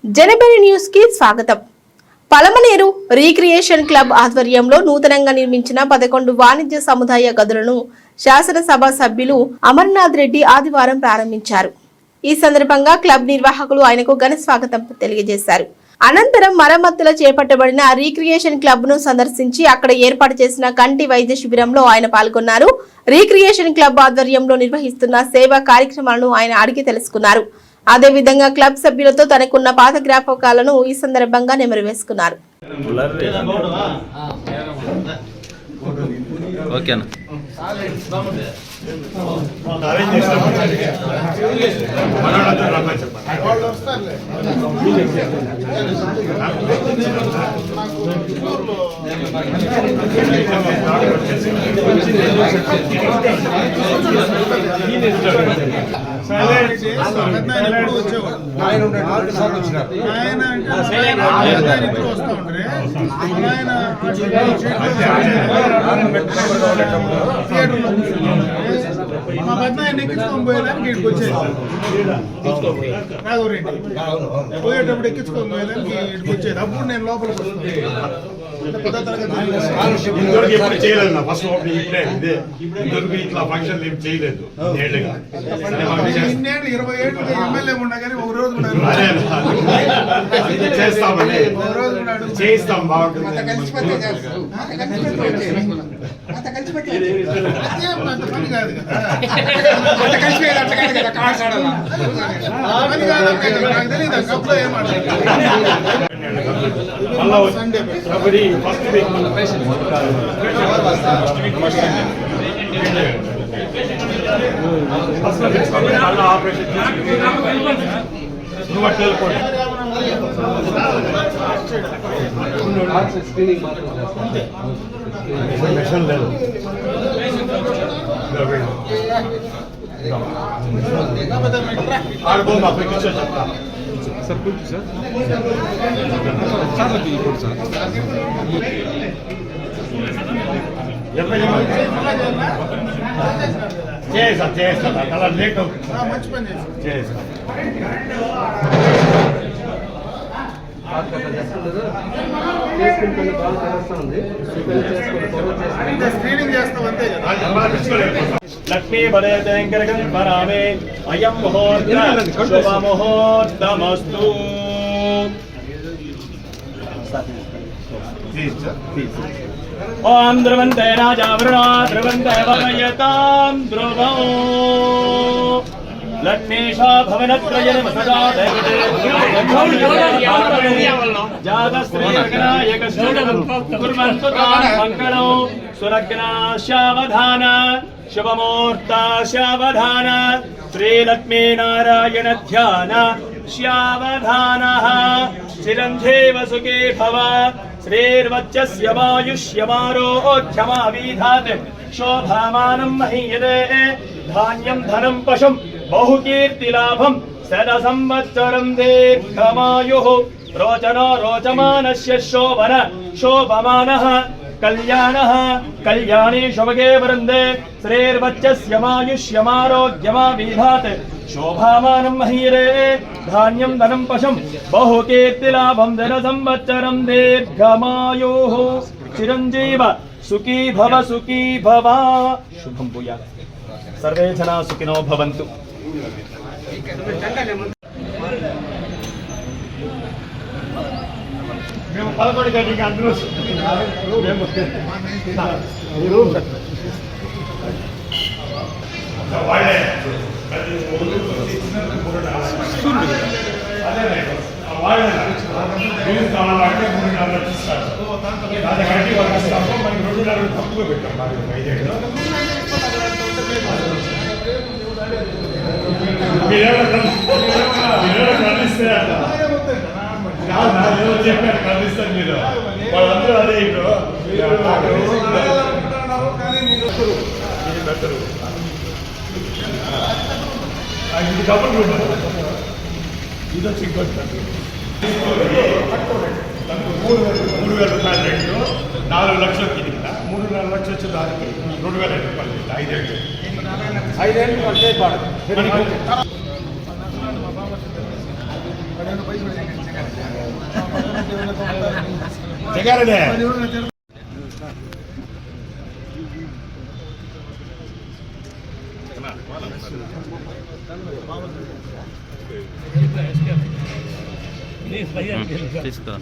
జనబెరి news కి స్వాగతం. Palamaner recreation club ఆధ్వర్యంలో నూతనంగా నిర్మించిన 11 వాణిజ్య సముదాయ గదులను శాసనసభ సభ్యులు అమర్నాథ్ రెడ్డి ఆదివారం ప్రారంభించారు. ఈ సందర్భంగా క్లబ్ నిర్వాహకులు ఆయనకు ఘన స్వాగతం తెలియజేశారు. అనంతరం మరమ్మతులు చేపట్టబడిన రీక్రియేషన్ క్లబ్ ను సందర్శించి అక్కడ ఏర్పాటు చేసిన కంటి వైద్య శిబిరంలో ఆయన పాల్గొన్నారు. రీక్రియేషన్ క్లబ్ ఆధ్వర్యంలో నిర్వహిస్తున్న సేవా కార్యక్రమాలను ఆయన అడిగి తెలుసుకున్నారు. అదేవిధంగా క్లబ్ సభ్యులతో తనకున్న పాత జ్ఞాపకాలను ఈ సందర్భంగా నెమరు వేసుకున్నారు. మా పెద్దాయన ఎక్కించుకొని పోయేదానికి ఇక్కడికి వచ్చేది పోయేటప్పుడు ఎక్కించుకొని పోయేదానికి ఇక్కడికి వచ్చేది. అప్పుడు నేను లోపలికి వస్తాను. ఇట్లా ఫంక్షన్ ఏం చేయలేదు. 20 ఏళ్ళు ఎమ్మెల్యే ఉన్నా కానీ ఒక రోజు చేస్తామని చేస్తాం. బాగుంటుంది. పని కాదు తెలియదు కప్పులో ఏమంటారు. సండే ఫస్ట్ వీక్ ఆపరేషన్ నువ్వు అట్లా వెళ్ళిపోండి. మిషన్ లేదు. ఆడుకోండి అప్పుడు కూర్చో చెప్తా సార్. కూర్చో సార్. చేస్తా అలా లేట్ అవుతుంది. మంచి పని చేస్తా. స్క్రీనింగ్ చేస్తాం అంతే కదా. లక్ష్మీ పరామే అయం ముహూర్త శుభ ముహూర్తమస్తు. ఓం ధ్రువంతే రాజావృణా ధ్రువంతే వయతాం ధ్రువం లక్ష్మీషా భవనత్రయం సదా జాతశ్రీనాయక కుర్వంతు తాన్ మంగళం సురగ్నాశావధాన శుభముహూర్తాశావధాన శ్రీలక్ష్మీనారాయణ ధ్యాన శ్యావధానః చిరంజీవ సుఖీ భవ శ్రీర్వచ్చస్య వాయుష్యమారోగ్యమావిధాత్ శోభామానం మహీయతే ధాన్యం ధనం పశుం బహుకీర్తిలాభం శత సంవత్సరం దీర్ఘమాయుః రోచనో రోచమానస్య శోభన శోభమానః కళ్యాణః కళ్యాణీ శుభగే వృందే శ్రీర్వచ్చస్య వాయుష్యమారోగ్యమావిధాత్ శోభామానం మహీరే ధాన్యం ధనం పశుం బహుకీర్తిలాభం ధన సంవత్సరం దీర్ఘమాయుః చిరంజీవ సుఖీ భవ. శుభం భూయాత్. సర్వే జనా సుఖినో భవంతు. మేము 11 గంటలకి అందరూ తక్కువ పెట్టాం. చెప్పారు కనిపిస్తారు మీరు వాళ్ళందరూ అదే ఇప్పుడు ఇది డబ్బులు ఇది వచ్చి 3,000 రూపాయలు రేటు 4 లక్షలు కింద 3,5 లక్షలు వచ్చే దానికి 2,000 రూపాయలు 5 ఏళ్ళు అంటే జగారనే తీసుకో